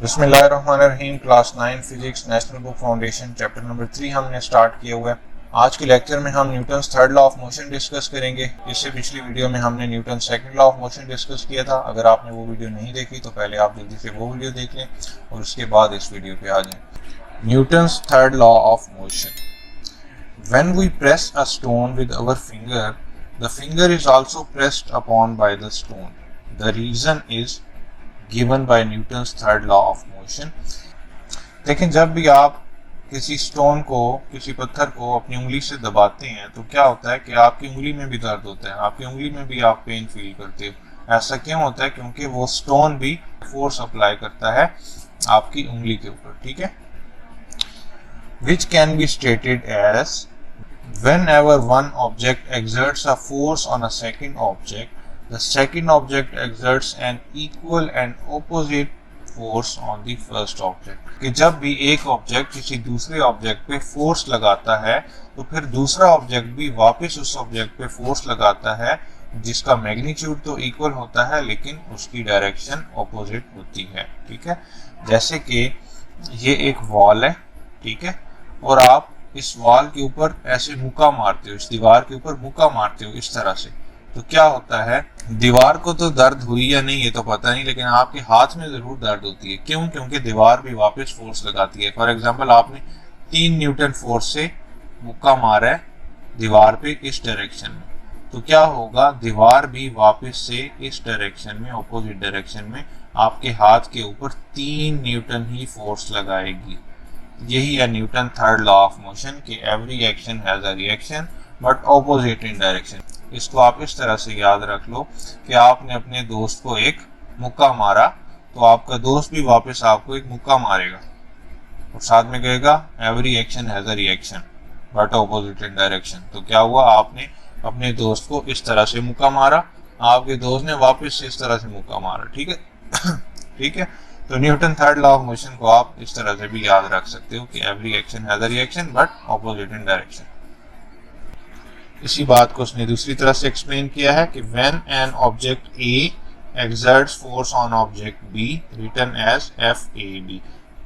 बिस्मिल्लाहिर्रहमानिर्रहीम। Class 9 physics national book foundation chapter number 3 हमने start किया हुआ है। आज के लेक्चर में हम Newton's third law of motion discuss करेंगे। इससे पिछली वीडियो में हमने Newton second law of motion discuss किया था। अगर आपने वो वीडियो नहीं देखी तो पहले आप जल्दी से वो वीडियो देख लें और उसके बाद इस वीडियो पे आ जाएं। Newton's third law of motion. When we press a stone with our finger, the finger is also pressed upon by the stone. The reason is given by Newton's third law of motion. लेकिन जब भी आप किसी stone को, किसी पत्थर को अपनी उंगली से दबाते हैं तो क्या होता है कि आपकी उंगली में भी दर्द होता है, आपकी उंगली में भी आप पेन फील करते हो। ऐसा क्यों होता है? क्योंकि वो स्टोन भी फोर्स अप्लाई करता है आपकी उंगली के ऊपर। ठीक है, which can be stated as whenever one object exerts a force on a second object, the second object exerts an equal and opposite force on the first object. कि जब भी एक ऑब्जेक्ट किसी दूसरे ऑब्जेक्ट पे फोर्स लगाता है तो फिर दूसरा ऑब्जेक्ट भी वापस उस ऑब्जेक्ट पे फोर्स लगाता है, जिसका मैग्नीट्यूड तो इक्वल होता है लेकिन उसकी डायरेक्शन ऑपोजिट होती है। ठीक है, जैसे कि ये एक वॉल है, ठीक है, और आप इस वॉल के ऊपर ऐसे मुक्का मारते हो, इस दीवार के ऊपर मुक्का मारते हो इस तरह से, तो क्या होता है, दीवार को तो दर्द हुई या नहीं ये तो पता नहीं, लेकिन आपके हाथ में जरूर दर्द होती है। क्यों? क्योंकि दीवार भी वापस फोर्स लगाती है। फॉर एग्जांपल, आपने 3 न्यूटन फोर्स से मुक्का मारा है दीवार पे इस डायरेक्शन में, तो क्या होगा, दीवार भी वापस से इस डायरेक्शन में, ऑपोजिट डायरेक्शन में आपके हाथ के ऊपर 3 न्यूटन ही फोर्स लगाएगी। यही है Newton third law of motion कि every action has a reaction but opposite in direction. इसको आप इस तरह से याद रख लो कि आपने अपने दोस्त को एक मुक्का मारा तो आपका दोस्त भी वापस आपको एक मुक्का मारेगा और साथ में कहेगा every action has a reaction but opposite in direction. तो क्या हुआ, आपने अपने दोस्त को इस तरह से मुक्का मारा, आपके दोस्त ने वापस से इस तरह से मुक्का मारा। ठीक है ठीक है, तो Newton third law of motion को आप इस तरह से भी याद रख सकते हो कि every action has a reaction but opposite in direction. इसी बात को उसने दूसरी तरह से एक्सप्लेन किया है कि when an object A exerts force on object B written as FAB,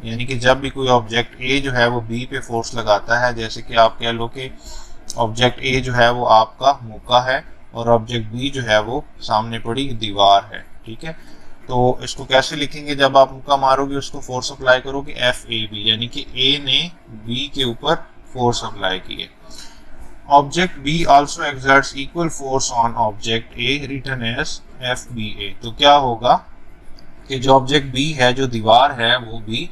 यानी कि जब भी कोई ऑब्जेक्ट ए जो है वो बी पे फोर्स लगाता है, जैसे कि आप कह लो कि ऑब्जेक्ट ए जो है वो आपका मुक्का है और ऑब्जेक्ट बी जो है वो सामने पड़ी दीवार है। ठीक है, तो इसको कैसे लिखेंगे, जब आप मुक्का मारोगे उसको फोर्स अप्लाई करोगे FAB, यानी कि ए ने बी के ऊपर फोर्स अप्लाई किए। Object B also exerts equal force on object A written as FBA। तो क्या होगा कि जो ऑब्जेक्ट बी है, जो दीवार है, वो भी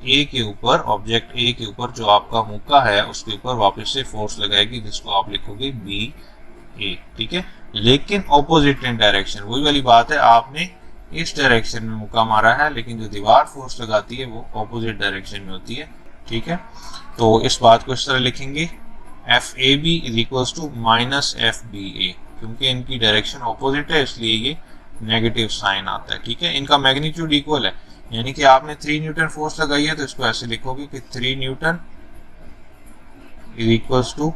ए के ऊपर, ऑब्जेक्ट ए के ऊपर जो आपका मुक्का है उसके ऊपर वापस से फोर्स लगाएगी, जिसको आप लिखोगे BA। ठीक है, लेकिन ऑपोजिट इन डायरेक्शन। वही वाली बात है, आपने इस डायरेक्शन में मुक्का मारा है लेकिन जो दीवार फोर्स लगाती है वो ऑपोजिट डायरेक्शन में होती है। ठीक है, तो इस बात को इस तरह लिखेंगे FAB is equals to minus FBA, क्योंकि इनकी डायरेक्शन ऑपोजिट है इसलिए ये नेगेटिव साइन आता है। ठीक है, इनका मैग्नीट्यूड इक्वल है, यानी कि आपने 3 न्यूटन फोर्स लगाई है तो इसको ऐसे लिखोगे कि 3 newton is equals to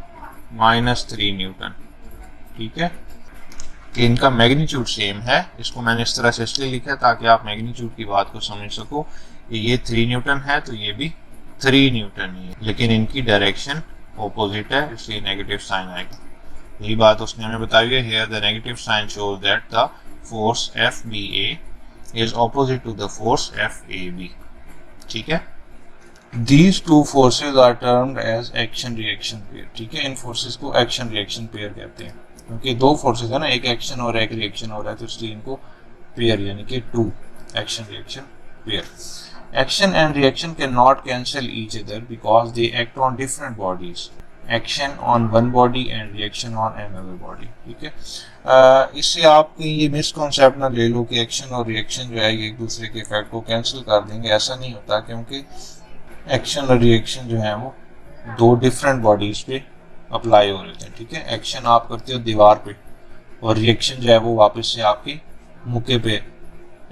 minus 3 newton. ठीक है, कि इनका मैग्नीट्यूड सेम है। इसको मैंने इस तरह से इसलिए लिखा ताकि आप मैग्नीट्यूड की बात को समझ सको कि ये 3 न्यूटन है तो ये भी 3 न्यूटन ही है, लेकिन इनकी डायरेक्शन ऑपोजिट है इसलिए नेगेटिव साइन आएगा। यही बात उसने हमें बताई है। Here the negative sign shows that the force FBA is opposite to the force FAB। ठीक है, These two forces are termed as action reaction pair। ठीक है, इन फोर्सेस को एक्शन रिएक्शन पेयर कहते हैं, क्योंकि 2 फोर्सेस है ना, एक एक्शन और एक रिएक्शन हो रहा है, तो इसलिए इनको पेयर यानी कि 2 action reaction pair. Action and reaction can not cancel each other because they act on different bodies. Action on one body and reaction on another body. ठीक है, इससे आप ये मिसकॉन्सेप्ट ना ले लो कि एक्शन और रिएक्शन जो है ये एक दूसरे के इफेक्ट को कैंसिल कर देंगे। ऐसा नहीं होता, क्योंकि एक्शन और रिएक्शन जो है वो 2 डिफरेंट बॉडीज पे अप्लाई हो रहे थे। ठीक है, एक्शन आप करते हो दीवार पे और रिएक्शन जो है वो वापस से आपके मुक्के पे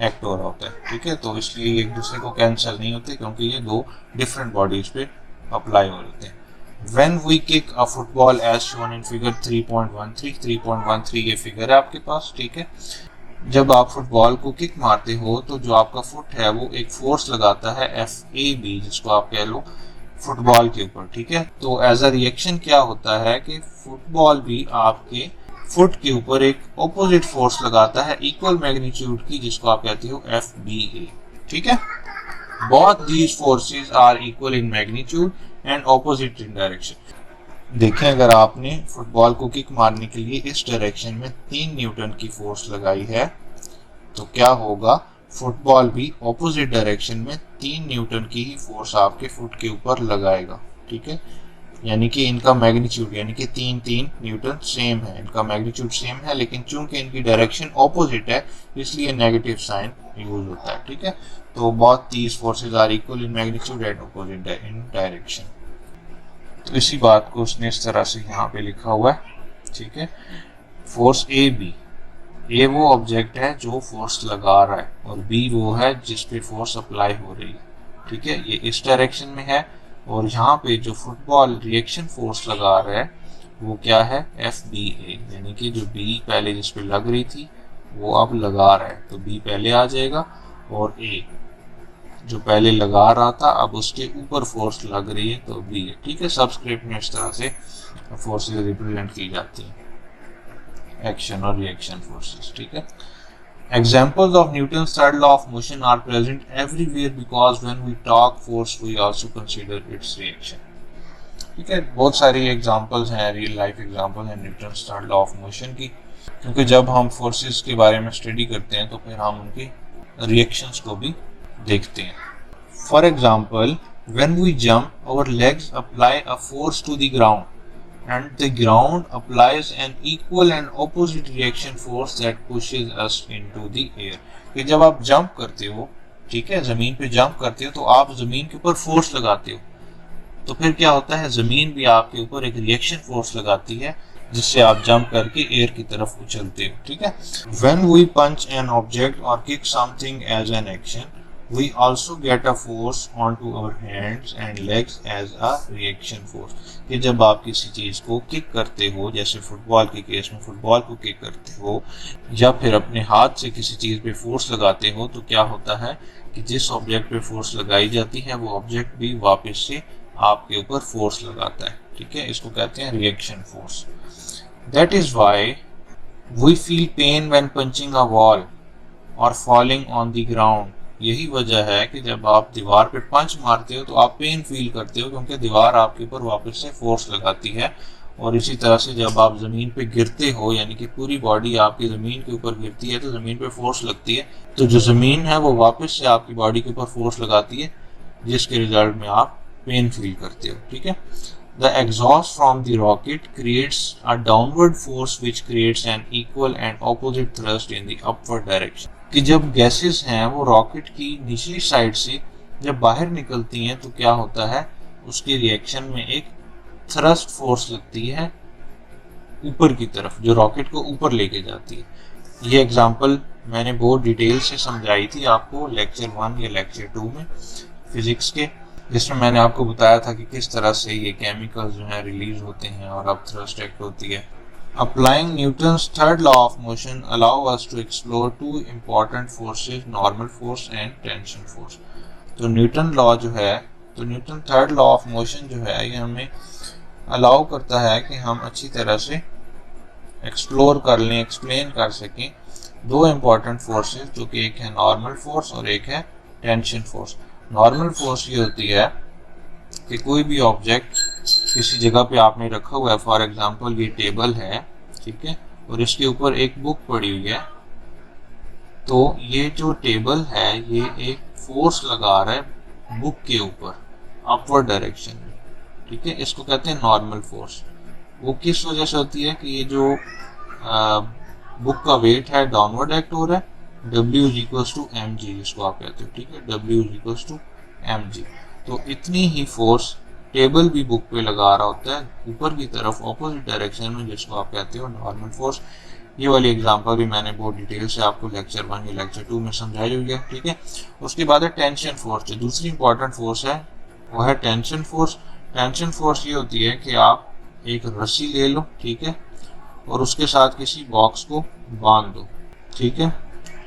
एक्ट हो रहा होता है। ठीक है, तो इसलिए एक दूसरे को कैंसिल नहीं होते क्योंकि ये 2 डिफरेंट बॉडीज पे अप्लाई हो रहे थे। When we kick a football as shown in figure 3.13 ये फिगर है आपके पास। ठीक है, जब आप फुटबॉल को किक मारते हो तो जो आपका फुट है वो एक फोर्स लगाता है FAB, जिसको आप कह लो फुटबॉल के ऊपर, ठीक है। तो एज अ रिएक्शन क्या होता है कि फुटबॉल भी आपके फुट के ऊपर एक ऑपोजिट फोर्स लगाता है इक्वल मैग्नीट्यूड की, जिसको आप कहते हो FBA, ठीक है। Both these forces are equal in magnitude and opposite in direction. देखें, अगर आपने फुटबॉल को किक मारने के लिए इस डायरेक्शन में 3 न्यूटन की फोर्स लगाई है तो क्या होगा, फुटबॉल भी ऑपोजिट डायरेक्शन में 3 न्यूटन की ही फोर्स आपके फुट के ऊपर लगाएगा, ठीक है। यानी कि इनका मैग्नीट्यूड यानी कि 3 न्यूटन सेम है, इनका मैग्नीट्यूड सेम है, लेकिन चूंकि इनकी डायरेक्शन ऑपोजिट है इसलिए नेगेटिव साइन यूज होता है, ठीक है। तो both these forces are equal in magnitude and opposite in direction. तो इसी बात को उसने इस तरह से यहाँ पे लिखा हुआ है, ठीक है। फोर्स AB, ए वो ऑब्जेक्ट है जो फोर्स लगा रहा है और बी वो है जिस पे फोर्स अप्लाई हो रही है, ठीक है। ये इस डायरेक्शन में है और यहाँ पे जो फुटबॉल रिएक्शन फोर्स लगा रहा है वो क्या है, FBA, यानी कि जो B पहले जिस पे लग रही थी वो अब लगा रहा है, तो B पहले आ जाएगा और A जो पहले लगा रहा था अब उसके ऊपर फोर्स लग रही है तो B है, ठीक है। सबस्क्रिप्ट में इस तरह से फोर्सेस रिप्रेजेंट की जाती हैं, एक्शन और रिएक्शन फोर्सेस, ठीक है। Examples of Newton's third law of motion are present everywhere because when we talk force we also consider its reaction, ठीक है। बहुत सारी एग्जांपल्स हैं, रियल लाइफ एग्जांपल हैं Newton's third law of motion की, क्योंकि जब हम फोर्सेस के बारे में स्टडी करते हैं तो फिर हम उनकी रिएक्शंस को भी देखते हैं। For example, when we jump our legs apply a force to the ground and the ground applies an equal and opposite reaction force that pushes us into the air। कि जब आप जंप करते हो, ठीक है, जमीन पे जंप करते हो तो आप जमीन के ऊपर फोर्स लगाते हो, तो फिर क्या होता है, जमीन भी आपके ऊपर एक रिएक्शन फोर्स लगाती है जिससे आप जंप करके एयर की तरफ उछलते हो, ठीक है। When we punch an object or kick something as an action, we also get a force onto our hands and legs as a reaction force। कि जब आप किसी चीज को किक करते हो, जैसे फुटबॉल के केस में फुटबॉल को किक करते हो या फिर अपने हाथ से किसी चीज पे फोर्स लगाते हो, तो क्या होता है कि जिस ऑब्जेक्ट पे फोर्स लगाई जाती है वो ऑब्जेक्ट भी वापस से आपके ऊपर फोर्स लगाता है, ठीक है। इसको कहते हैं reaction force. That is why we feel pain when punching a wall और फॉलिंग ऑन द ग्राउंड। यही वजह है कि जब आप दीवार पे पंच मारते हो तो आप पेन फील करते हो, क्योंकि दीवार आपके ऊपर वापस से फोर्स लगाती है। और इसी तरह से जब आप ज़मीन पे गिरते हो, यानी कि पूरी बॉडी आपकी ज़मीन के ऊपर गिरती है तो ज़मीन पे फोर्स लगती है, तो जो ज़मीन है वो वापस से आपकी बॉडी के ऊपर फोर्स लगाती है, जिसके रिजल्ट में आप पेन फील करते हो, ठीक है। The exhaust from the rocket creates a downward force which creates an equal and opposite thrust in the upward direction। कि जब गैसेस हैं वो रॉकेट की निचली साइड से जब बाहर निकलती हैं तो क्या होता है, उसके रिएक्शन में एक थ्रस्ट फोर्स लगती है ऊपर की तरफ, जो रॉकेट को ऊपर लेके जाती है। ये एग्जांपल मैंने बहुत डिटेल से समझाई थी आपको लेक्चर 1 या लेक्चर 2 में फिजिक्स के, जिसमें मैंने आपको बताया था कि किस तरह से ये केमिकल्स जो हैं रिलीज होते हैं और अब थ्रस्ट एक्ट होती है। Applying Newton's third law of motion allow us to explore two important forces, normal force and tension force। तो न्यूटन लॉ जो है, तो Newton third law of motion जो है, ये हमें अलाउ करता है कि हम अच्छी तरह से एक्सप्लोर कर लें, एक्सप्लेन कर सकें दो इम्पॉर्टेंट फोर्सेस, जो कि एक है नॉर्मल फोर्स और एक है टेंशन फोर्स। नॉर्मल फोर्स ये होती है कि कोई भी ऑब्जेक्ट किसी जगह पे आपने रखा हुआ है, फॉर एग्जांपल ये टेबल है, ठीक है, और इसके ऊपर एक बुक पड़ी हुई है, तो ये जो टेबल है ये एक फोर्स लगा रहा है बुक के ऊपर अपवर्ड डायरेक्शन में, ठीक है। इसको कहते हैं नॉर्मल फोर्स। वो किस वजह से होती है कि ये जो बुक का वेट है डाउनवर्ड एक्ट हो रहा है, W = mg जिसको आप कहते हो, ठीक है, W = mg। तो इतनी ही फोर्स टेबल भी बुक पे लगा रहा होता है ऊपर की तरफ ऑपोजिट डायरेक्शन में, जिसको आप कहते हो नॉर्मल फोर्स। ये वाली एग्जांपल भी मैंने बहुत डिटेल से आपको लेक्चर 1 या लेक्चर 2 में समझाई हुई है, ठीक है। उसके बाद है टेंशन फोर्स। जो दूसरी इंपॉर्टेंट फोर्स है वो है टेंशन फोर्स। टेंशन फोर्स ये होती है कि आप एक रस्सी ले लो, ठीक है, और उसके साथ किसी बॉक्स को बांध दो, ठीक है,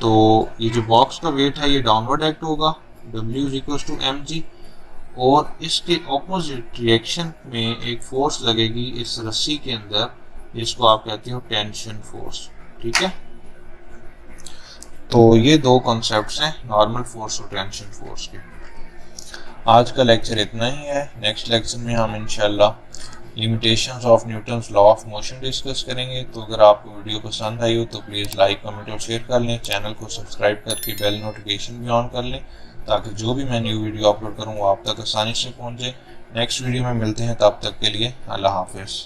तो ये जो बॉक्स का वेट है ये डाउनवर्ड एक्ट होगा, W = mg, और इसके ऑपोजिट रिएक्शन में एक फोर्स लगेगी इस रस्सी के अंदर, जिसको आप कहते हो टेंशन फोर्स। ठीक है, तो ये दो कॉन्सेप्ट्स हैं नॉर्मल फोर्स और टेंशन फोर्स के। आज का लेक्चर इतना ही है। नेक्स्ट लेक्चर में हम इंशाल्लाह limitations of Newton's law of motion discuss करेंगे। तो अगर आपको वीडियो पसंद आई हो तो प्लीज़ लाइक, कमेंट और शेयर कर लें। चैनल को सब्सक्राइब करके बेल नोटिफिकेशन भी ऑन कर लें, ताकि जो भी मैं न्यू वीडियो अपलोड करूँ वो आप तक आसानी से पहुँचे। नेक्स्ट वीडियो में मिलते हैं, तब तक के लिए अल्लाह हाफिज़।